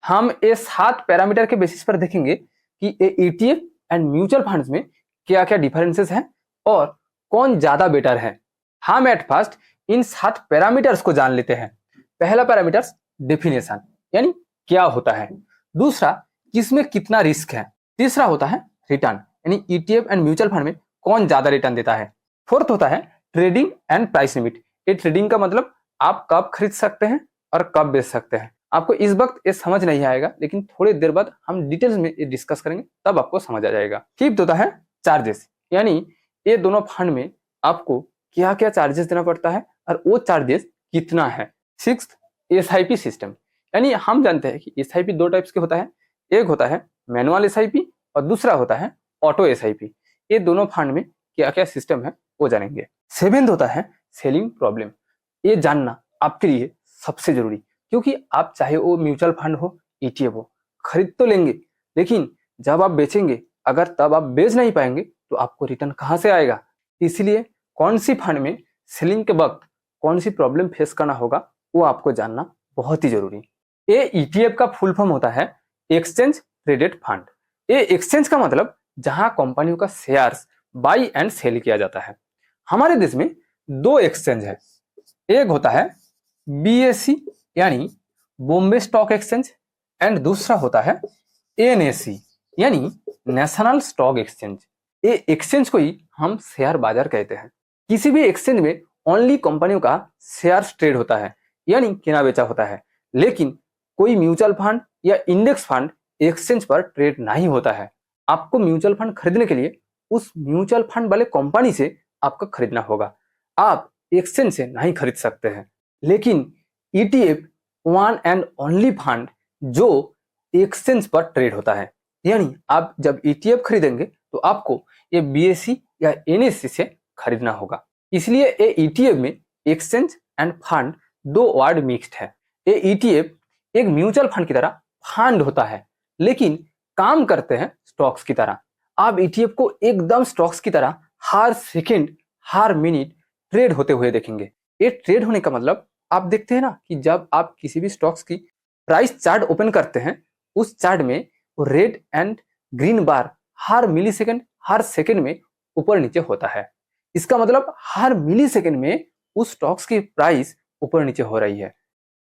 हम ये 7 पैरामीटर के बेसिस पर देखेंगे कि ये ईटीएफ एंड म्यूचुअल फंड्स में क्या क्या डिफरेंसेस हैं और कौन ज्यादा बेटर है। हम एट फर्स्ट इन 7 पैरामीटर्स को जान लेते हैं। पहला पैरामीटर डेफिनेशन, यानी क्या होता है। दूसरा, किसमें कितना रिस्क है। तीसरा होता है रिटर्न, यानी ईटीएफ एंड म्यूचुअल फंड में कौन ज्यादा रिटर्न देता है। फोर्थ होता है ट्रेडिंग एंड प्राइस लिमिट। ये ट्रेडिंग का मतलब आप कब खरीद सकते हैं और कब बेच सकते हैं। आपको इस वक्त ये समझ नहीं आएगा, लेकिन थोड़ी देर बाद हम डिटेल्स में ये डिस्कस करेंगे, तब आपको समझ आ जाएगा। फिफ्थ होता है चार्जेस, यानी ये दोनों फंड में आपको क्या क्या चार्जेस देना पड़ता है और वो चार्जेस कितना है। सिक्स्थ, एसआईपी सिस्टम, यानी हम जानते हैं कि एसआईपी 2 टाइप्स के होता है। एक होता है मैनुअल एसआईपी और दूसरा होता है ऑटो एसआईपी। ये दोनों फंड में क्या क्या सिस्टम है वो जानेंगे। सेवेंथ होता है सेलिंग प्रॉब्लम। ये जानना आपके लिए सबसे जरूरी, क्योंकि आप चाहे वो म्यूचुअल फंड हो ईटीएफ हो, खरीद तो लेंगे, लेकिन जब आप बेचेंगे अगर तब आप बेच नहीं पाएंगे तो आपको रिटर्न कहां से आएगा। इसलिए कौन सी फंड में सेलिंग के वक्त कौन सी प्रॉब्लम फेस करना होगा वो आपको जानना बहुत ही जरूरी। ये ईटीएफ का फुल फॉर्म होता है एक्सचेंज ट्रेडेड फंड। ये एक्सचेंज का मतलब जहां कंपनियों का शेयर्स बाई एंड सेल किया जाता है। हमारे देश में 2 एक्सचेंज है। एक होता है बीएससी यानी बॉम्बे स्टॉक एक्सचेंज एंड दूसरा होता है एनएससी यानी नेशनल स्टॉक एक्सचेंज। ये एक्सचेंज को ही हम शेयर बाजार कहते हैं। किसी भी एक्सचेंज में ओनली कंपनियों का शेयर ट्रेड होता है, यानी किना बेचा होता है, लेकिन कोई म्यूचुअल फंड या इंडेक्स फंड एक्सचेंज पर ट्रेड नहीं होता है। आपको म्यूचुअल फंड खरीदने के लिए उस म्यूचुअल फंड वाले कंपनी से आपको खरीदना होगा, आप एक्सचेंज से नहीं खरीद सकते हैं। लेकिन ETF one and only fund जो एक्सचेंज पर ट्रेड होता है, यानी आप जब ईटीएफ खरीदेंगे तो आपको ये बीएससी या एनएससी से खरीदना होगा। इसलिए ये ईटीएफ में exchange end fund 2 word mixed है। ये ईटीएफ एक म्यूचुअल फंड की तरह फंड होता है, लेकिन काम करते हैं स्टॉक्स की तरह। आप ईटीएफ को एकदम स्टॉक्स की तरह हर सेकंड हर मिनट ट्रेड होते हुए देखेंगे। ये ट्रेड होने का मतलब आप देखते हैं ना कि जब आप किसी भी स्टॉक्स की प्राइस चार्ट ओपन करते हैं, उस चार्ट में रेड एंड ग्रीन बार हर मिली सेकेंड हर सेकेंड में ऊपर नीचे होता है। इसका मतलब हर मिली सेकेंड में उस स्टॉक्स की प्राइस ऊपर नीचे हो रही है।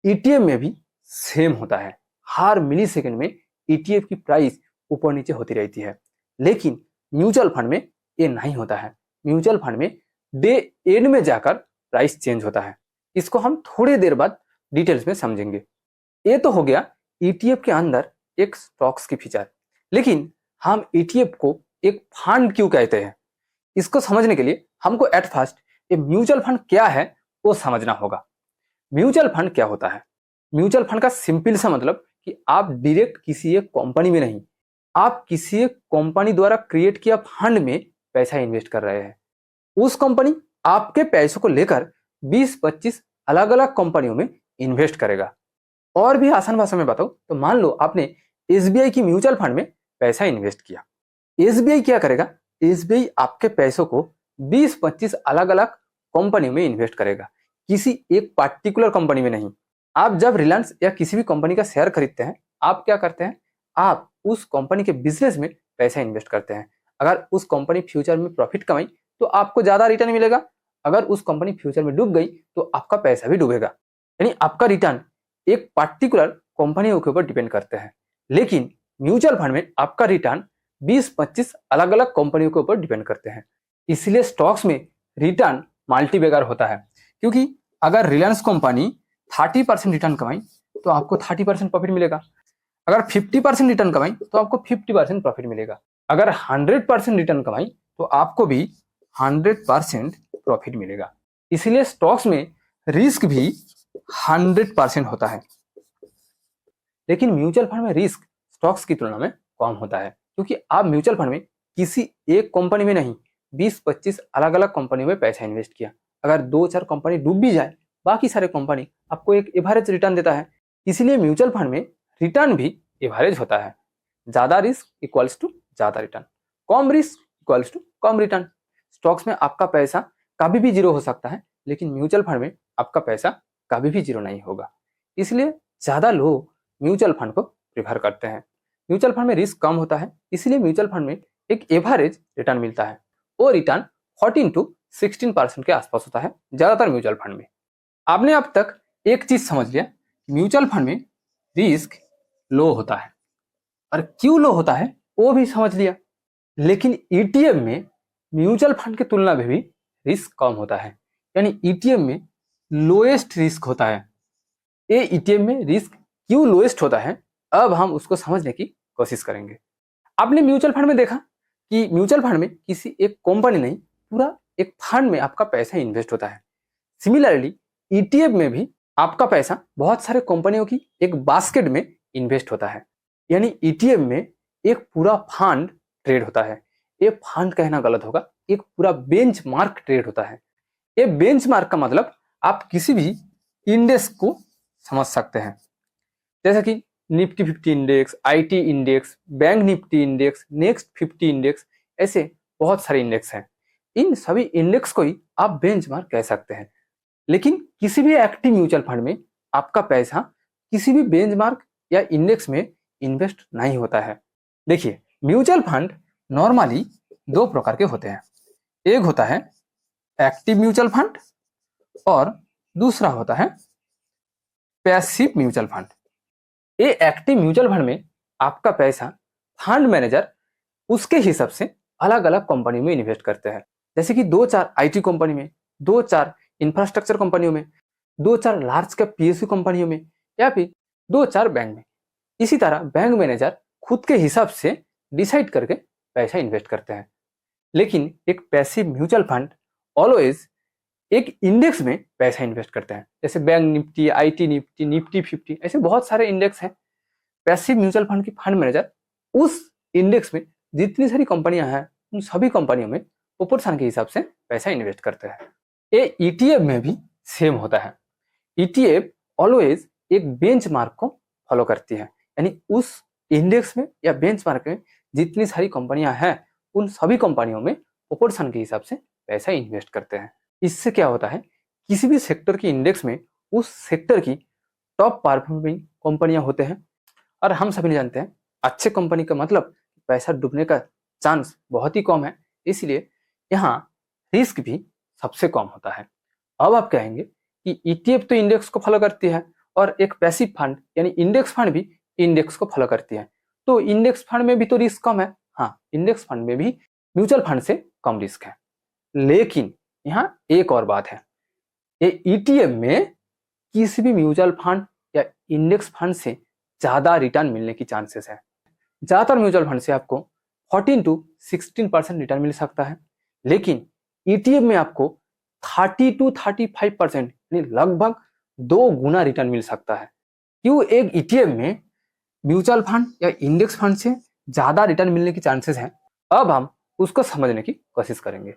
ईटीएफ में भी सेम होता है, हर मिली सेकेंड में ईटीएफ की प्राइस ऊपर नीचे होती रहती है। लेकिन म्यूचुअल फंड में ये नहीं होता है। म्यूचुअल फंड में डे एंड में जाकर प्राइस चेंज होता है। इसको हम थोड़ी देर बाद डिटेल्स में समझेंगे। ये तो हो गया ईटीएफ के अंदर एक स्टॉक्स की फीचर। लेकिन हम ईटीएफ को एक फंड क्यों कहते हैं, इसको समझने के लिए हमको एट फर्स्ट ये म्यूचुअल फंड क्या है वो समझना होगा। म्यूचुअल फंड क्या होता है? म्यूचुअल फंड का सिंपल सा मतलब कि आप डायरेक्ट किसी एक कंपनी में नहीं, आप किसी एक कंपनी द्वारा क्रिएट किया फंड में पैसा इन्वेस्ट कर रहे हैं। उस कंपनी आपके पैसों को लेकर 20-25 अलग अलग कंपनियों में इन्वेस्ट करेगा। और भी आसान भाषा में बताऊं तो मान लो आपने एसबीआई की म्यूचुअल फंड में पैसा इन्वेस्ट किया। एसबीआई क्या करेगा? एसबीआई आपके पैसों को 20-25 अलग अलग कंपनियों में इन्वेस्ट करेगा, किसी एक पार्टिकुलर कंपनी में नहीं। आप जब रिलायंस या किसी भी कंपनी का शेयर खरीदते हैं, आप क्या करते हैं? आप उस कंपनी के बिजनेस में पैसा इन्वेस्ट करते हैं। अगर उस कंपनी फ्यूचर में प्रॉफिट कमाई तो आपको ज्यादा रिटर्न मिलेगा, अगर उस कंपनी फ्यूचर में डूब गई तो आपका पैसा भी डूबेगा। यानी आपका रिटर्न एक पार्टिकुलर कंपनियों के ऊपर डिपेंड करते हैं। लेकिन म्यूचुअल फंड में आपका रिटर्न 20-25 अलग अलग कंपनियों के ऊपर डिपेंड करते हैं। इसलिए स्टॉक्स में रिटर्न मल्टीबैगर होता है, क्योंकि अगर रिलायंस कंपनी 30% रिटर्न कमाई तो आपको 30% प्रॉफिट मिलेगा, अगर 50% रिटर्न कमाई तो आपको 50% प्रॉफिट मिलेगा, अगर 100% रिटर्न कमाई तो आपको भी 100% प्रॉफिट मिलेगा। इसलिए स्टॉक्स में रिस्क भी 100% होता है। लेकिन म्यूचुअल फंड में रिस्क स्टॉक्स की तुलना में कम होता है, क्योंकि आप म्यूचुअल फंड में किसी एक कंपनी में नहीं 20-25 अलग अलग कंपनी में पैसा इन्वेस्ट किया। अगर 2-4 कंपनी डूब भी जाए, बाकी सारे कंपनी आपको एक एवरेज रिटर्न देता है। इसलिए म्यूचुअल फंड में रिटर्न भी एवरेज होता है। ज्यादा रिस्क इक्वल्स टू ज्यादा रिटर्न, कम रिस्क इक्वल्स टू कम रिटर्न। स्टॉक्स में आपका पैसा कभी भी जीरो हो सकता है, लेकिन म्यूचुअल फंड में आपका पैसा कभी भी जीरो नहीं होगा। इसलिए ज्यादा लोग म्यूचुअल फंड को प्रेफर करते हैं। म्यूचुअल फंड में रिस्क कम होता है, इसलिए म्यूचुअल फंड में एक एवरेज रिटर्न मिलता है। वो रिटर्न 14 to 16% के आसपास होता है ज्यादातर म्यूचुअल फंड में। आपने अब तक एक चीज समझ लिया, म्यूचुअल फंड में रिस्क लो होता है, और क्यों लो होता है वो भी समझ लिया। लेकिन ईटीएफ में म्यूचुअल फंड की तुलना में भी रिस्क कम होता है, यानी ईटीएफ में लोएस्ट रिस्क होता है। ये ईटीएफ में रिस्क क्यों लोएस्ट होता है, अब हम उसको समझने की कोशिश करेंगे। आपने म्यूचुअल फंड में देखा कि म्यूचुअल फंड में किसी एक कंपनी नहीं, पूरा एक फंड में आपका पैसा इन्वेस्ट होता है। सिमिलरली ईटीएफ में भी आपका पैसा बहुत सारे कंपनियों की एक बास्केट में इन्वेस्ट होता है, यानी ईटीएफ में एक पूरा फंड ट्रेड होता है। ये फंड कहना गलत होगा, एक पूरा बेंचमार्क ट्रेड होता है। ये बेंचमार्क का मतलब आप किसी भी इंडेक्स को समझ सकते हैं, जैसे कि Nifty 50 index, IT index, bank Nifty index, next 50 index, ऐसे बहुत सारे इंडेक्स हैं। इन सभी इंडेक्स को ही आप बेंचमार्क कह सकते हैं। लेकिन किसी भी एक्टिव म्यूचुअल फंड में आपका पैसा किसी भी बेंचमार्क या इंडेक्स में इन्वेस्ट नहीं होता है। देखिए, म्यूचुअल फंड नॉर्मली दो प्रकार के होते हैं। एक होता है एक्टिव म्यूचुअल फंड और दूसरा होता है पैसिव म्यूचुअल फंड। ये एक्टिव म्यूचुअल फंड में आपका पैसा फंड मैनेजर उसके हिसाब से अलग अलग कंपनी में इन्वेस्ट करते हैं, जैसे कि 2-4 आईटी कंपनी में, 2-4 इंफ्रास्ट्रक्चर कंपनियों में, 2-4 लार्ज कैप पीएसयू कंपनियों में, या फिर 2-4 बैंक में। इसी तरह बैंक मैनेजर खुद के हिसाब से डिसाइड करके पैसा इन्वेस्ट करते हैं। लेकिन एक पैसिव म्यूचुअल फंड ऑलवेज एक इंडेक्स में पैसा इन्वेस्ट करते हैं, जैसे bank Nifty, IT Nifty, Nifty 50, ऐसे बहुत सारे इंडेक्स हैं। पैसिव म्यूचुअल फंड की फंड मैनेजर उस इंडेक्स में जितनी सारी कंपनियां हैं उन सभी कंपनियों में प्रोपोर्शन के हिसाब से पैसा इन्वेस्ट करते हैं। ये ईटीएफ में भी सेम होता है। ईटीएफ ऑलवेज एक बेंचमार्क को फॉलो करती है, यानी उस इंडेक्स में या बेंचमार्क में जितनी सारी कंपनियां हैं उन सभी कंपनियों में प्रोपोर्शन के हिसाब से पैसा इन्वेस्ट करते हैं। इससे क्या होता है, किसी भी सेक्टर की इंडेक्स में उस सेक्टर की टॉप परफॉर्मिंग कंपनियां होते हैं, और हम सभी जानते हैं अच्छे कंपनी का मतलब पैसा डूबने का चांस बहुत ही कम है, इसलिए यहाँ रिस्क भी सबसे कम होता है। अब आप कहेंगे कि ईटीएफ तो इंडेक्स को फॉलो करती है और एक पैसिव फंड यानी इंडेक्स फंड भी इंडेक्स को फॉलो करती है, तो इंडेक्स फंड में भी तो रिस्क कम है। हाँ, इंडेक्स फंड में भी म्यूचुअल फंड से कम रिस्क है, लेकिन यहाँ एक और बात है, ये ईटीएफ में किसी भी म्यूचुअल फंड या इंडेक्स फंड से ज्यादा रिटर्न मिलने की चांसेस है। ज्यादातर म्यूचुअल फंड से आपको 14 to 16% रिटर्न मिल सकता है, लेकिन ईटीएफ में आपको 30 to 35% यानी लगभग 2 गुना रिटर्न मिल सकता है। क्यों एक ईटीएफ में म्यूचुअल फंड या इंडेक्स फंड से ज्यादा रिटर्न मिलने की चांसेस हैं, अब हम उसको समझने की कोशिश करेंगे।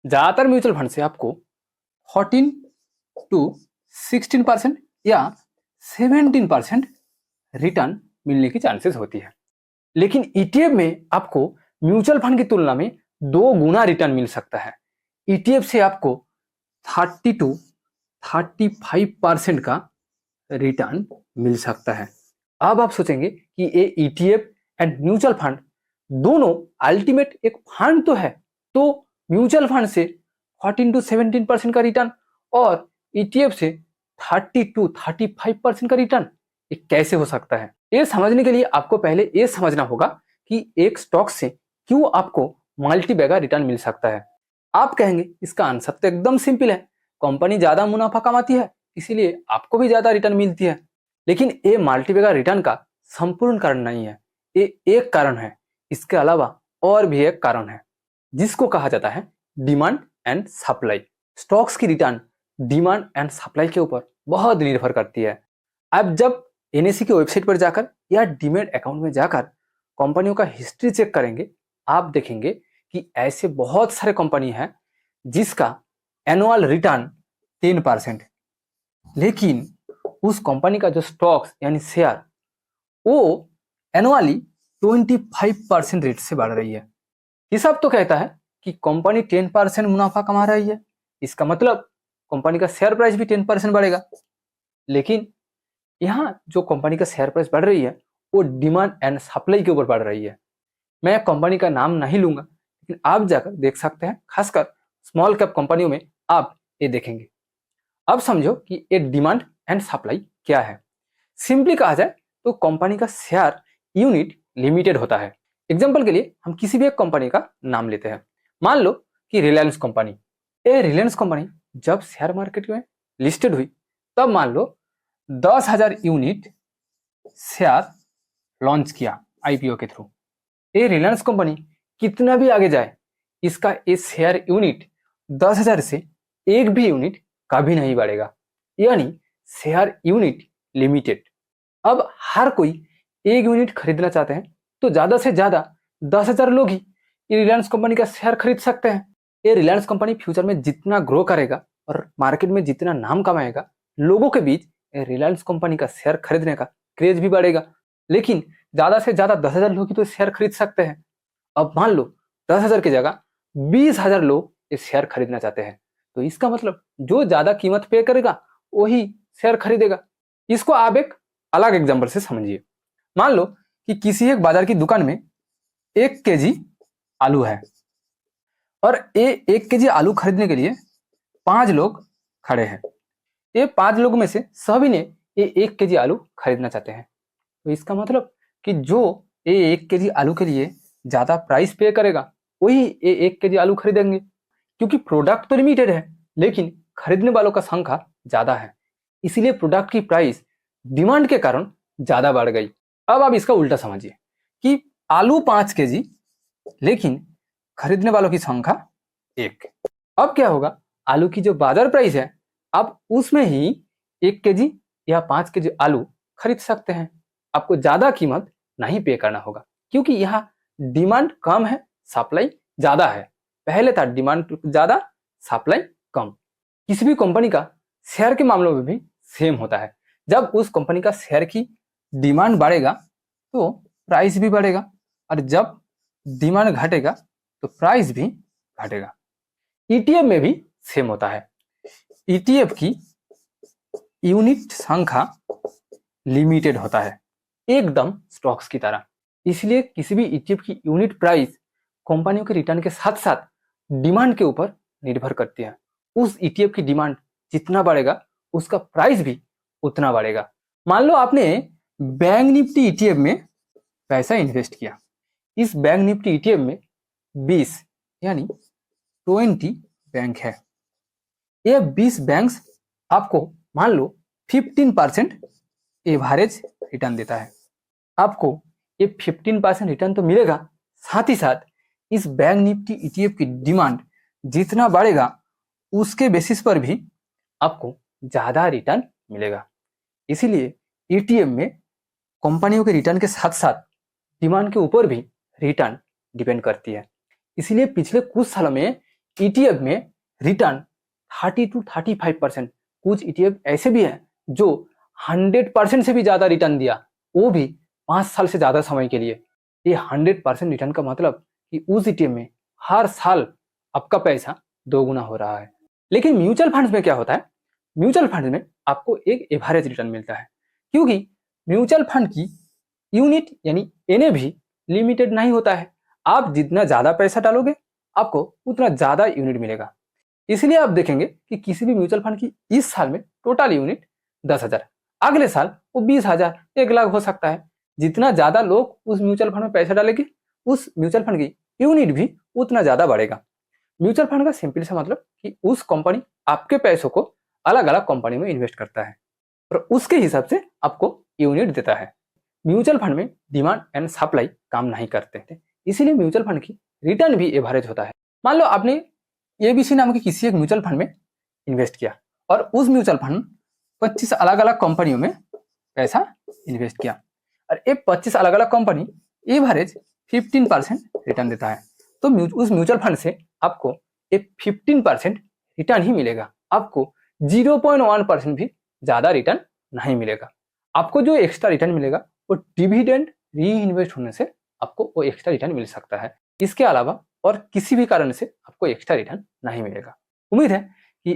ज्यादातर म्यूचुअल फंड से आपको 14 to 16% या 17% रिटर्न मिलने की चांसेस होती है, लेकिन ईटीएफ में आपको म्यूचुअल फंड की तुलना में 2 गुना रिटर्न मिल सकता है। ईटीएफ से आपको 30 to 35% का रिटर्न मिल सकता है। अब आप सोचेंगे कि ये ईटीएफ एंड म्यूचुअल फंड दोनों अल्टीमेट एक फंड तो है, तो म्यूचुअल फंड से 14 to 17% का रिटर्न और ईटीएफ से 30 to 35% का रिटर्न, ये कैसे हो सकता है? ये समझने के लिए आपको पहले ये समझना होगा कि एक स्टॉक से क्यों आपको मल्टी बैगर रिटर्न मिल सकता है। आप कहेंगे इसका आंसर तो एकदम सिंपल है, कंपनी ज्यादा मुनाफा कमाती है इसीलिए आपको भी ज्यादा रिटर्न मिलती है। लेकिन ये मल्टी बैगर रिटर्न का संपूर्ण कारण नहीं है, ये एक कारण है। इसके अलावा और भी एक कारण है जिसको कहा जाता है डिमांड एंड सप्लाई। स्टॉक्स की रिटर्न डिमांड एंड सप्लाई के ऊपर बहुत निर्भर करती है। अब जब एनएसई की वेबसाइट पर जाकर या डीमैट अकाउंट में जाकर कंपनियों का हिस्ट्री चेक करेंगे, आप देखेंगे कि ऐसे बहुत सारे कंपनी हैं जिसका एनुअल रिटर्न 10%, लेकिन उस कंपनी का जो स्टॉक्स यानी शेयर वो एनुअली 25% रेट से बढ़ रही है। हिसाब तो कहता है कि कंपनी 10% मुनाफा कमा रही है, इसका मतलब कंपनी का शेयर प्राइस भी 10% बढ़ेगा, लेकिन यहाँ जो कंपनी का शेयर प्राइस बढ़ रही है वो डिमांड एंड सप्लाई के ऊपर पड़ रही है। मैं कंपनी का नाम नहीं लूंगा, लेकिन आप जाकर देख सकते हैं, खासकर स्मॉल कैप कंपनियों में आप ये देखेंगे। अब समझो कि ये डिमांड एंड सप्लाई क्या है। सिंपली कहा जाए तो कंपनी का शेयर यूनिट लिमिटेड होता है। एग्जांपल के लिए हम किसी भी एक कंपनी का नाम लेते हैं। मान लो कि रिलायंस कंपनी। ये रिलायंस कंपनी जब शेयर मार्केट में लिस्टेड हुई, तब मान लो 10,000 यूनिट शेयर लॉन्च किया आईपीओ के थ्रू। ये रिलायंस कंपनी कितना भी आगे जाए, इसका ये शेयर यूनिट 10,000 से एक भी यूनिट कभी नहीं बढ़ेगा, यानी शेयर यूनिट लिमिटेड। अब हर कोई एक यूनिट खरीदना चाहते हैं, तो ज्यादा से ज्यादा 10,000 लोग ही ये रिलायंस कंपनी का शेयर खरीद सकते हैं। ये रिलायंस कंपनी फ्यूचर में जितना ग्रो करेगा और मार्केट में जितना नाम कमाएगा, लोगों के बीच रिलायंस कंपनी का शेयर खरीदने का क्रेज भी बढ़ेगा। लेकिन ज्यादा से ज्यादा 10,000 लोग ही तो शेयर खरीद सकते हैं। अब मान लो 10,000 की जगह 20,000 लोग ये शेयर खरीदना चाहते हैं, तो इसका मतलब जो ज्यादा कीमत पे करेगा वही शेयर खरीदेगा। इसको आप एक अलग एग्जांपल से समझिए। मान लो कि किसी एक बाजार की दुकान में 1 केजी आलू है और ये 1 केजी आलू खरीदने के लिए 5 लोग खड़े हैं। ये 5 लोगों में से सभी ने ये 1 केजी आलू खरीदना चाहते हैं, तो इसका मतलब कि जो ये 1 केजी आलू के लिए ज्यादा प्राइस पे करेगा वही ये 1 केजी आलू खरीदेंगे, क्योंकि प्रोडक्ट तो लिमिटेड है लेकिन खरीदने वालों का संख्या ज्यादा है, इसीलिए प्रोडक्ट की प्राइस डिमांड के कारण ज्यादा बढ़ गई। अब आप इसका उल्टा समझिए कि आलू 5 केजी लेकिन खरीदने वालों की संख्या 1। अब क्या होगा, आलू की जो बाजार प्राइस है आप उसमें ही 1 केजी या 5 केजी आलू खरीद सकते हैं। आपको ज्यादा कीमत नहीं पे करना होगा, क्योंकि यहाँ डिमांड कम है, सप्लाई ज्यादा है। पहले था डिमांड ज्यादा, सप्लाई कम। किसी भी कंपनी का शेयर के मामलों में भी सेम होता है। जब उस कंपनी का शेयर की डिमांड बढ़ेगा तो प्राइस भी बढ़ेगा, और जब डिमांड घटेगा तो प्राइस भी घटेगा। ईटीएफ में भी सेम होता है। ईटीएफ की यूनिट संख्या लिमिटेड होता है, एकदम स्टॉक्स की तरह। इसलिए किसी भी ईटीएफ की यूनिट प्राइस कंपनियों के रिटर्न के साथ साथ डिमांड के ऊपर निर्भर करती है। उस ईटीएफ की डिमांड जितना बढ़ेगा उसका प्राइस भी उतना बढ़ेगा। मान लो आपने बैंक निफ्टी ईटीएफ में पैसा इन्वेस्ट किया। इस बैंक निफ्टी ईटीएफ में 20 यानी 20 बैंक है। ये 20 बैंक्स आपको मान लो 15% एवरेज रिटर्न देता है। आपको ये 15% रिटर्न तो मिलेगा, साथ ही साथ इस बैंक निफ्टी ईटीएफ की डिमांड जितना बढ़ेगा उसके बेसिस पर भी आपको ज्यादा रिटर्न मिलेगा। इसीलिए ईटीएफ में कंपनियों के रिटर्न के साथ साथ डिमांड के ऊपर भी रिटर्न डिपेंड करती है। इसीलिए पिछले कुछ सालों में ईटीएफ में रिटर्न 30 to 35%, कुछ ईटीएफ ऐसे भी है जो 100% से भी ज्यादा रिटर्न दिया, वो भी 5 साल से ज्यादा समय के लिए। ये 100% रिटर्न का मतलब कि उस ईटीएफ में हर साल आपका पैसा दोगुना हो रहा है। लेकिन म्यूचुअल फंड्स में क्या होता है, म्यूचुअल फंड में आपको एक एवरेज रिटर्न मिलता है, क्योंकि म्यूचुअल फंड की यूनिट यानी एनएवी भी लिमिटेड नहीं होता है। आप जितना ज्यादा पैसा डालोगे आपको उतना ज्यादा यूनिट मिलेगा। इसलिए आप देखेंगे कि किसी भी म्यूचुअल फंड की इस साल में टोटल यूनिट 10,000, अगले साल वो 20,000, 1 लाख हो सकता है। जितना ज्यादा लोग उस म्यूचुअल फंड में पैसा डालेंगे उस म्यूचुअल फंड की यूनिट भी उतना ज्यादा बढ़ेगा। म्यूचुअल फंड का सिंपल सा मतलब कि उस कंपनी आपके पैसों को अलग अलग कंपनी में इन्वेस्ट करता है और उसके हिसाब से आपको यूनिट देता है। म्यूचुअल फंड में डिमांड एंड सप्लाई काम नहीं करते थे, इसीलिए म्यूचुअल फंड की रिटर्न भी एवरेज होता है। मान लो आपने एबीसी नाम के किसी एक म्यूचुअल फंड में इन्वेस्ट किया और उस म्यूचुअल फंड 25 अलग अलग कंपनियों में पैसा इन्वेस्ट किया और ये 25 अलग अलग कंपनी एवरेज 15% रिटर्न देता है, तो उस म्यूचुअल फंड से आपको एक 15% रिटर्न ही मिलेगा। आपको 0.1% भी ज्यादा रिटर्न नहीं मिलेगा। आपको जो एक्स्ट्रा रिटर्न मिलेगा वो डिविडेंड री इन्वेस्ट होने से आपको वो एक्स्ट्रा रिटर्न मिल सकता है। इसके अलावा और किसी भी कारण से आपको एक्स्ट्रा रिटर्न नहीं मिलेगा। उम्मीद है कि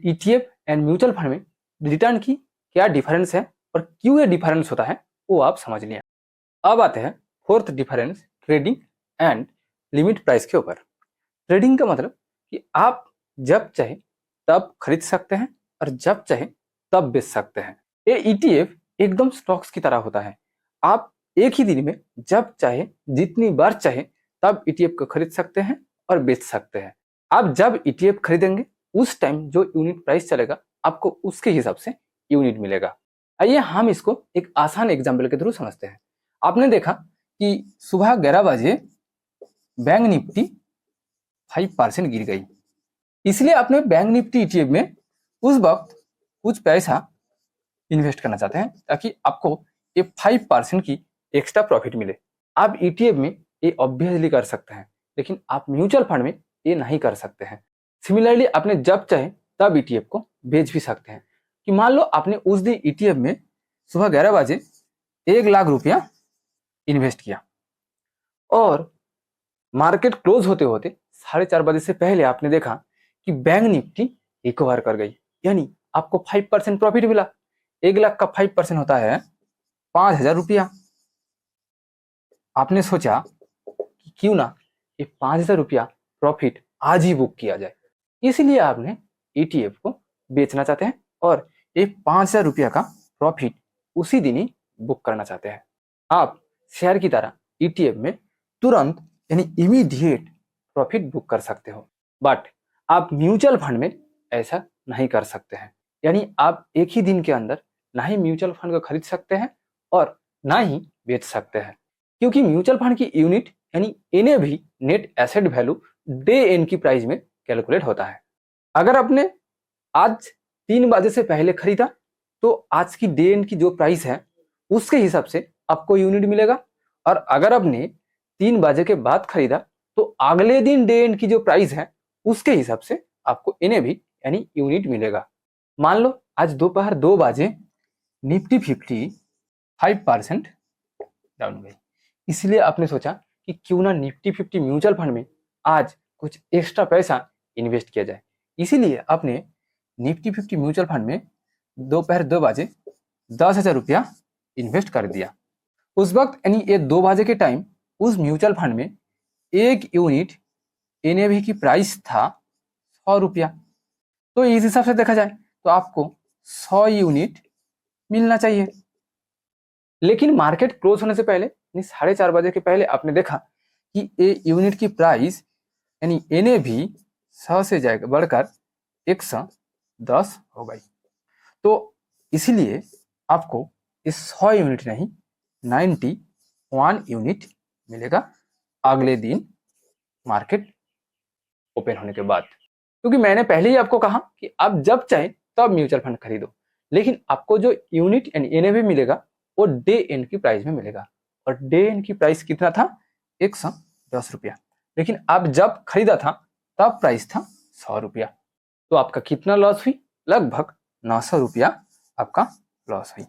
ईटीएफ एंड म्यूचुअल फंड में रिटर्न की क्या डिफरेंस है और क्यों ये डिफरेंस होता है वो आप समझ लिया। अब आते हैं fourth difference trading and limit price के ऊपर। ट्रेडिंग का मतलब कि आप जब चाहे तब खरीद सकते हैं और जब चाहे तब बेच सकते हैं। ये ईटीएफ एकदम स्टॉक्स की तरह होता है। आप एक ही दिन में जब चाहे जितनी बार चाहे तब ईटीएफ को खरीद सकते हैं और बेच सकते हैं। आप जब ईटीएफ खरीदेंगे उस टाइम जो यूनिट प्राइस चलेगा आपको उसके हिसाब से यूनिट मिलेगा। आइए हम इसको एक आसान एग्जाम्पल के थ्रू समझते हैं। आपने देखा कि सुबह 11 बजे बैंक निफ्टी 5% गिर गई, इसलिए आपने बैंक निफ्टी ईटीएफ में उस वक्त कुछ पैसा इन्वेस्ट करना चाहते हैं ताकि आपको ये 5% की एक्स्ट्रा प्रॉफिट मिले। आप ईटीएफ में ये ऑब्वियसली कर सकते हैं, लेकिन आप म्यूचुअल फंड में ये नहीं कर सकते हैं। सिमिलरली आपने जब चाहे तब ईटीएफ को बेच भी सकते हैं। कि मान लो आपने उस दिन ईटीएफ में सुबह 11 बजे 1 लाख रुपया इन्वेस्ट किया और मार्केट क्लोज होते होते 4:30 बजे से पहले आपने देखा कि बैंक निफ्टी रिकवर कर गई, यानी आपको 5% प्रॉफिट मिला। 1 लाख का 5% होता है 5,000 रुपया। आपने सोचा कि क्यों ना ये 5,000 रुपया प्रॉफिट आज ही बुक किया जाए, इसलिए आपने ईटीएफ को बेचना चाहते हैं और ये 5,000 रुपया का प्रॉफिट उसी दिन ही बुक करना चाहते हैं। आप शेयर की तरह ईटीएफ में तुरंत यानी इमीडिएट प्रॉफिट बुक कर सकते हो, बट आप म्यूचुअल फंड में ऐसा नहीं कर सकते हैं। यानी आप एक ही दिन के अंदर ना ही म्यूचुअल फंड को खरीद सकते हैं और ना ही बेच सकते हैं, क्योंकि म्यूचुअल फंड की यूनिट यानी NAV net asset value day and की प्राइस में कैलकुलेट होता है। अगर आपने आज 3 बजे से पहले खरीदा तो आज की डे एंड की जो प्राइस है उसके हिसाब से आपको यूनिट मिलेगा, और अगर आपने 3 बजे के बाद खरीदा तो अगले दिन डे एंड की जो प्राइस है उसके हिसाब से आपको एनएवी यानी यूनिट मिलेगा। मान लो आज दोपहर 2 बजे निफ्टी 50 5% डाउन गई, इसलिए आपने सोचा कि क्यों ना निफ्टी 50 म्यूचुअल फंड में आज कुछ एक्स्ट्रा पैसा इन्वेस्ट किया जाए। इसीलिए आपने निफ्टी 50 म्यूचुअल फंड में दोपहर 2 बजे 10,000 रुपया इन्वेस्ट कर दिया। उस वक्त यानी ये 2 बजे के टाइम उस म्यूचुअल फंड में एक यूनिट एनएवी की प्राइस था 100 रुपया। तो इस हिसाब से देखा जाए तो आपको 100 यूनिट मिलना चाहिए। लेकिन मार्केट क्लोज होने से पहले यानी 4:30 बजे के पहले आपने देखा कि ये यूनिट की प्राइस यानी एनएवी 100 से जाएगा बढ़कर 110 हो गई। तो इसीलिए आपको इस 100 यूनिट नहीं 91 यूनिट मिलेगा अगले दिन मार्केट ओपन होने के बाद। क्योंकि मैंने पहले ही आपको कहा कि आप जब चाहे तब म्यूचुअल फंड खरीदो, लेकिन आपको जो यूनिट यानी एनएवी मिलेगा वो डे एंड की प्राइस में मिलेगा, और डे एंड की प्राइस कितना था 110 रुपया, लेकिन आप जब खरीदा था तब प्राइस था 100 रुपया। तो आपका कितना लॉस हुई? लगभग 900 रुपया आपका लॉस हुई।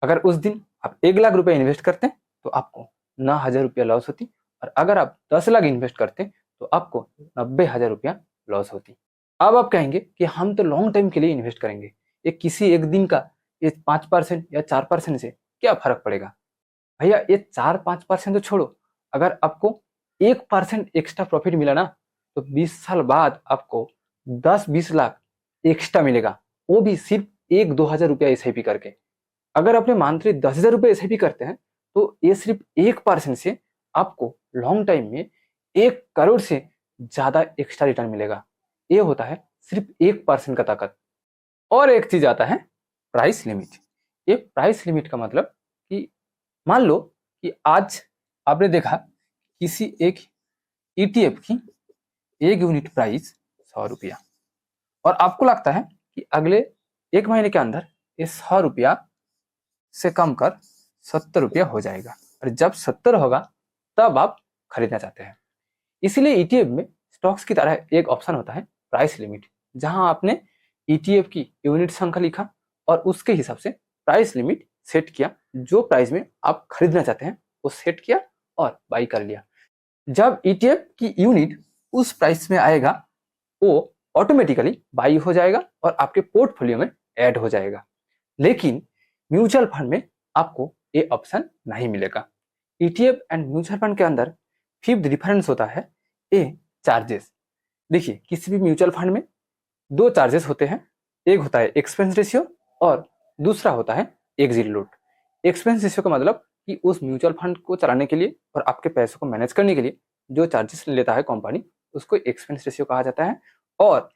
अगर उस दिन आप 1 लाख रुपया इन्वेस्ट करते तो आपको 9,000 रुपया लॉस होती, और अगर आप 10 लाख इन्वेस्ट करते तो आपको 90,000 रुपया लॉस होती। अब आप कहेंगे कि हम तो लॉन्ग टाइम के लिए इन्वेस्ट करेंगे, ये किसी एक दिन का ये 5% या 4% से क्या फर्क पड़ेगा? भैया ये 4-5% तो छोड़ो, अगर आपको 1% एक्स्ट्रा प्रॉफिट मिला ना तो 20 साल बाद आपको 10-20 लाख एक्स्ट्रा मिलेगा, वो भी सिर्फ 1-2 हजार रुपया एसआईपी करके। अगर आपने मंथली 10,000 रुपये एसआईपी करते हैं तो ये सिर्फ 1% से आपको लॉन्ग टाइम में 1 करोड़ से ज्यादा एक्स्ट्रा रिटर्न मिलेगा। ये होता है सिर्फ 1% का ताकत। और एक चीज आता है प्राइस लिमिट। ये प्राइस लिमिट का मतलब कि मान लो कि आज आपने देखा किसी एक ईटीएफ की एक यूनिट प्राइस 100 रुपया, और आपको लगता है कि अगले 1 महीने के अंदर ये 100 रुपया से कम कर 70 रुपया हो जाएगा, और जब 70 होगा तब आप खरीदना चाहते हैं। इसीलिए ईटीएफ में स्टॉक्स की तरह एक ऑप्शन होता है प्राइस लिमिट, जहां आपने ईटीएफ की यूनिट संख्या लिखा और उसके हिसाब से प्राइस लिमिट सेट किया। जो प्राइस में आप खरीदना चाहते हैं वो सेट किया और बाई कर लिया। जब ईटीएफ की यूनिट उस प्राइस में आएगा वो ऑटोमेटिकली बाई हो जाएगा और आपके पोर्टफोलियो में ऐड हो जाएगा। लेकिन म्यूचुअल फंड में आपको ये ऑप्शन नहीं मिलेगा। ईटीएफ एंड म्यूचुअल फंड के अंदर फिफ्थ डिफरेंस होता है ए चार्जेस। देखिए किसी भी म्यूचुअल फंड में दो चार्जेस होते हैं, एक होता है एक्सपेंस रेशियो और दूसरा होता है एग्जिट लोड। एक्सपेंस रेशियो का मतलब कि उस म्यूचुअल फंड को चलाने के लिए और आपके पैसों को मैनेज करने के लिए जो चार्जेस लेता है कंपनी, उसको एक्सपेंस रेशियो कहा जाता है। और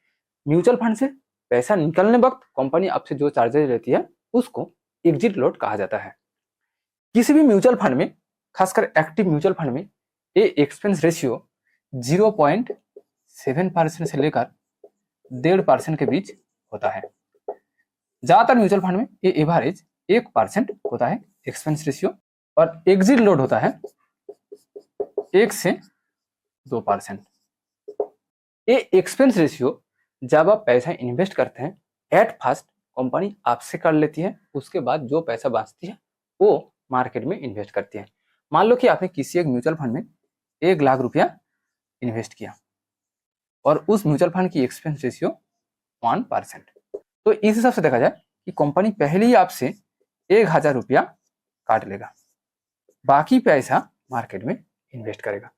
म्यूचुअल फंड से पैसा निकलने वक्त कंपनी आपसे जो चार्जेस लेती है उसको एग्जिट लोड कहा जाता है। किसी भी म्यूचुअल फंड में, खासकर एक्टिव म्यूचुअल फंड में, ये एक्सपेंस रेशियो 0.7% से लेकर 1.5% के बीच होता है। ज्यादातर म्यूचुअल फंड में ये एवरेज 1% होता है एक्सपेंस रेशियो, और एग्जिट लोड होता है 1 से 2%। ये एक्सपेंस रेशियो जब आप पैसा इन्वेस्ट करते हैं, एट फर्स्ट कंपनी आपसे कर लेती है, उसके बाद जो पैसा बचती है वो मार्केट में इन्वेस्ट करती है। मान लो कि आपने किसी एक म्यूचुअल फंड में 1 लाख रुपया इन्वेस्ट किया और उस म्यूचुअल फंड की एक्सपेंस रेशियो 1%। तो इस हिसाब से देखा जाए कि कंपनी पहले ही आपसे 1,000 रुपया काट लेगा, बाकी पैसा मार्केट में इन्वेस्ट करेगा।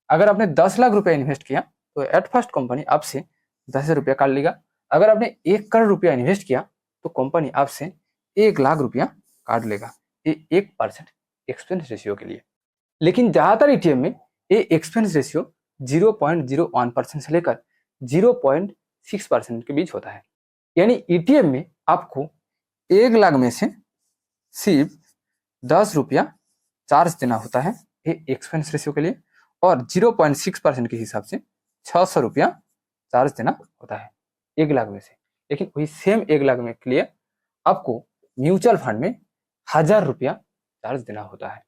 अगर आपने 10 लाख रुपया इन्वेस्ट किया तो एट फर्स्ट कंपनी आपसे 10,000 रुपया काट लेगा। अगर आपने 1 करोड़ रुपया इन्वेस्ट किया तो कंपनी आपसे 1 लाख रुपया काट लेगा। ये 1% एक्सपेंस रेशियो के लिए। लेकिन ज्यादातर ईटीएफ में ये एक्सपेंस रेशियो 0.01% से लेकर 0.6% के बीच होता है। यानी ईटीएफ में आपको 1 लाख में से सिर्फ 10 रुपया चार्ज देना होता है ये एक्सपेंस रेशियो के लिए, और 0.6% के हिसाब से 600 रुपया चार्ज देना होता है 1 लाख में से। लेकिन वही सेम 1 लाख में के लिए आपको म्यूचुअल फंड में 1,000 रुपया चार्ज देना होता है।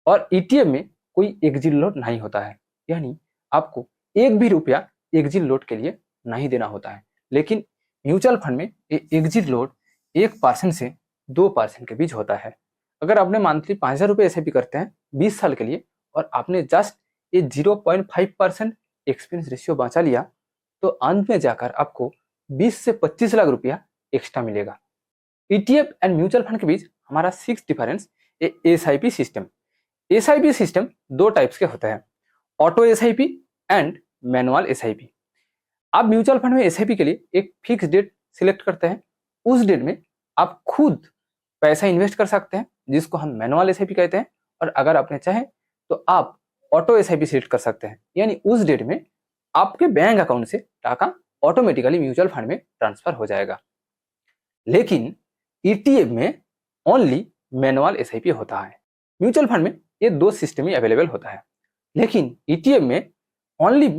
और ईटीएफ में कोई एग्जिट लोड नहीं होता है, यानी आपको 1 भी रुपया एग्जिट लोड के लिए नहीं देना होता है। लेकिन म्यूचुअल फंड में ये एग्जिट लोड 1% से 2% के बीच होता है। अगर आपने मंथली 5,000 रुपये एसआईपी करते हैं 20 साल के लिए और आपने जस्ट ये 0.5% एक्सपेंस रेशियो बचा लिया, तो अंत में जाकर आपको 20 से 25 लाख रुपया एक्स्ट्रा मिलेगा। ईटीएफ एंड म्यूचुअल फंड के बीच हमारा 6 difference SIP system. SIP system 2 types के होते हैं, auto SIP and manual SIP. आप म्यूचुअल फंड में एसआईपी के लिए एक फिक्स डेट सिलेक्ट करते हैं, उस डेट में आप खुद पैसा इन्वेस्ट कर सकते हैं, जिसको हम मैनुअल एसआईपी कहते हैं। और अगर आपने चाहे तो आप ऑटो एसआईपी सिलेक्ट कर सकते हैं, यानी उस डेट में आपके बैंक अकाउंट से टाका ऑटोमेटिकली म्यूचुअल फंड में ट्रांसफर हो जाएगा। लेकिन ईटीएफ में ओनली मैनुअल एसआईपी होता है। म्यूचुअल फंड में ये 2 सिस्टम ही अवेलेबल होता है, लेकिन ईटीएफ में ओनली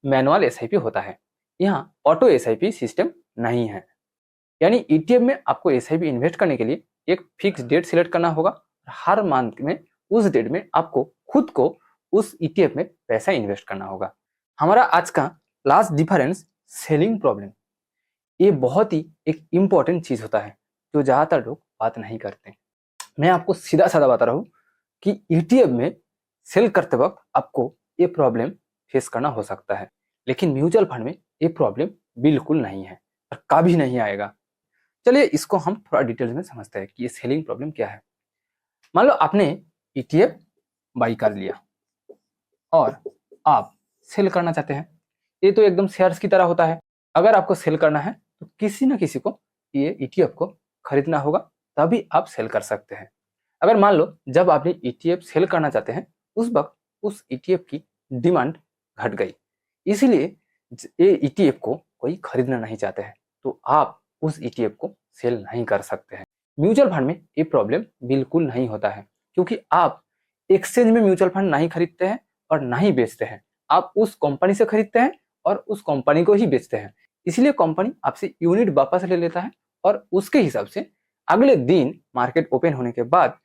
मैनुअल एसआईपी होता है। यहाँ ऑटो एसआईपी सिस्टम नहीं है। यानी ईटीएफ में आपको एसआईपी इन्वेस्ट करने के लिए एक फिक्स डेट सिलेक्ट करना होगा, हर मंथ में उस डेट में आपको खुद को उस ईटीएफ में पैसा इन्वेस्ट करना होगा। हमारा आज का लास्ट डिफरेंस सेलिंग प्रॉब्लम। ये बहुत ही एक इम्पोर्टेंट चीज होता है जो ज्यादातर लोग बात नहीं करते। मैं आपको सीधा साधा बता रहा हूँ कि ईटीएफ में सेल करते वक्त आपको ये प्रॉब्लम फेस करना हो सकता है, लेकिन म्यूचुअल फंड में ये प्रॉब्लम बिल्कुल नहीं है और कभी नहीं आएगा। चलिए इसको हम थोड़ा डिटेल्स में समझते हैं कि ये सेलिंग प्रॉब्लम क्या है। मान लो आपने ईटीएफ बाई कर लिया और आप सेल करना चाहते हैं। ये तो एकदम शेयर्स की तरह होता है। अगर आपको सेल करना है तो किसी न किसी को ये ईटीएफ को खरीदना होगा, तभी आप सेल कर सकते हैं। अगर मान लो जब आपने ईटीएफ सेल करना चाहते हैं उस वक्त उस ईटीएफ की डिमांड घट गई, इसीलिए ये ईटीएफ को कोई खरीदना नहीं चाहते हैं, तो आप उस ईटीएफ को सेल नहीं कर सकते हैं। म्यूचुअल फंड में ये प्रॉब्लम बिल्कुल नहीं होता है, क्योंकि आप एक्सचेंज में म्यूचुअल फंड नहीं खरीदते हैं और नहीं बेचते हैं। आप उस कंपनी से खरीदते हैं और उस कंपनी को ही बेचते हैं। इसलिए कंपनी आपसे यूनिट वापस ले लेता है और उसके हिसाब से अगले दिन मार्केट ओपन होने के बाद,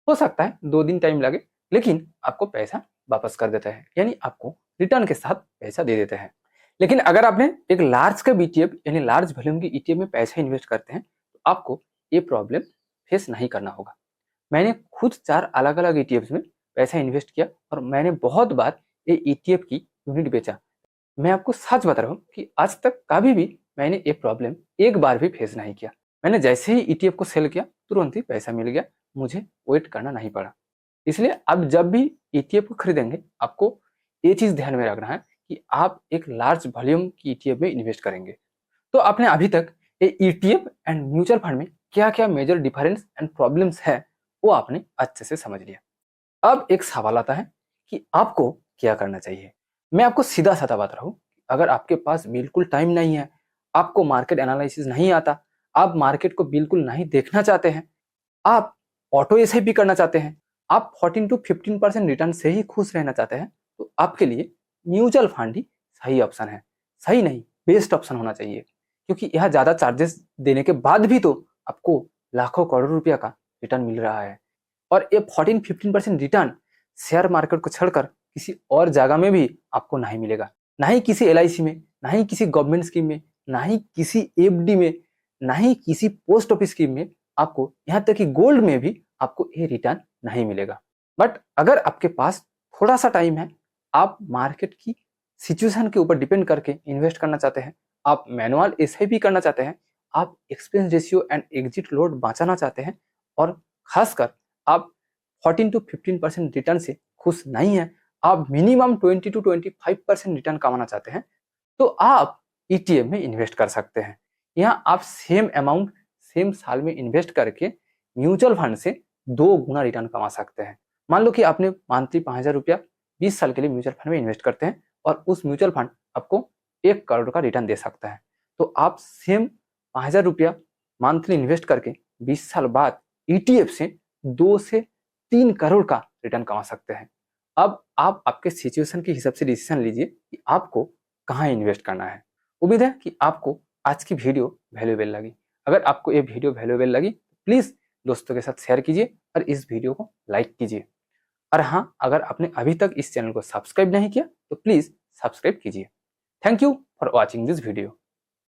हो सकता है 2 दिन टाइम लगे, लेकिन आपको पैसा वापस कर देता है, यानी आपको रिटर्न के साथ पैसा दे देते हैं। लेकिन अगर आपने एक लार्ज का ईटीएफ यानी लार्ज वॉल्यूम की ईटीएफ में पैसा इन्वेस्ट करते हैं तो आपको ये प्रॉब्लम फेस नहीं करना होगा। मैंने खुद 4 अलग अलग ईटीएफ में पैसा इन्वेस्ट किया और मैंने बहुत बार ये ईटीएफ की यूनिट बेचा। मैं आपको सच बता रहा हूँ कि आज तक कभी भी मैंने ये प्रॉब्लम एक बार भी फेस नहीं किया। मैंने जैसे ही ईटीएफ को सेल किया तुरंत ही पैसा मिल गया, मुझे वेट करना नहीं पड़ा। इसलिए अब जब भी ETF को खरीदेंगे आपको ये चीज ध्यान में रखना है कि आप एक लार्ज वॉल्यूम की ETF में इन्वेस्ट करेंगे। तो आपने अभी तक ये ETF एंड म्यूचुअल फंड में क्या क्या मेजर डिफरेंस एंड प्रॉब्लम्स है वो आपने अच्छे से समझ लिया। अब एक सवाल आता है कि आपको क्या करना चाहिए। मैं आपको सीधा साधा बात रहा हूँ, अगर आपके पास बिल्कुल टाइम नहीं है, आपको मार्केट एनालिसिस नहीं आता, आप मार्केट को बिल्कुल नहीं देखना चाहते हैं, आप ऑटो एसआईपी करना चाहते हैं, आप 14 to 15% रिटर्न से ही खुश रहना चाहते हैं, तो आपके लिए म्यूचुअल फंड ही सही ऑप्शन है। सही नहीं, बेस्ट ऑप्शन होना चाहिए, क्योंकि यह ज्यादा चार्जेस देने के बाद भी तो आपको लाखों करोड़ रुपया का रिटर्न मिल रहा है। और ये 14-15% रिटर्न शेयर मार्केट को छोड़कर किसी और जगह में भी आपको नहीं मिलेगा, ना ही किसी LIC में, ना ही किसी गवर्नमेंट स्कीम में, ना ही किसी FD में, ना ही किसी पोस्ट ऑफिस स्कीम में, आपको यहाँ तक कि गोल्ड में भी आपको ये रिटर्न नहीं मिलेगा। बट अगर आपके पास थोड़ा सा टाइम है, आप मार्केट की सिचुएशन के ऊपर डिपेंड करके इन्वेस्ट करना चाहते हैं, आप मैनुअल SIP करना चाहते हैं, आप expense ratio and exit load बचाना चाहते हैं, और खासकर आप 14 to 15% रिटर्न से खुश नहीं है, आप मिनिमम 20 to 25% रिटर्न कमाना चाहते हैं, तो आप ETF में इन्वेस्ट कर सकते हैं। यहाँ आप सेम अमाउंट सेम साल में इन्वेस्ट करके म्यूचुअल फंड से 2 गुना रिटर्न कमा सकते हैं। मान लो कि आपने मंथली 5,000 रुपया 20 साल के लिए म्यूचुअल फंड में इन्वेस्ट करते हैं और उस म्यूचुअल फंड आपको 1 करोड़ का रिटर्न दे सकता है, तो आप सेम 5,000 रुपया मंथली इन्वेस्ट करके 20 साल बाद ETF से 2 से 3 करोड़ का रिटर्न कमा सकते हैं। अब आप आपके सिचुएशन के हिसाब से डिसीजन लीजिए कि आपको कहाँ इन्वेस्ट करना है। उम्मीद है कि आपको आज की वीडियो वैल्यूएबल लगी। अगर आपको ये वीडियो वैल्यूएबल लगी तो प्लीज दोस्तों के साथ शेयर कीजिए और इस वीडियो को लाइक कीजिए। और हाँ, अगर आपने अभी तक इस चैनल को सब्सक्राइब नहीं किया तो प्लीज सब्सक्राइब कीजिए। Thank you for watching this video.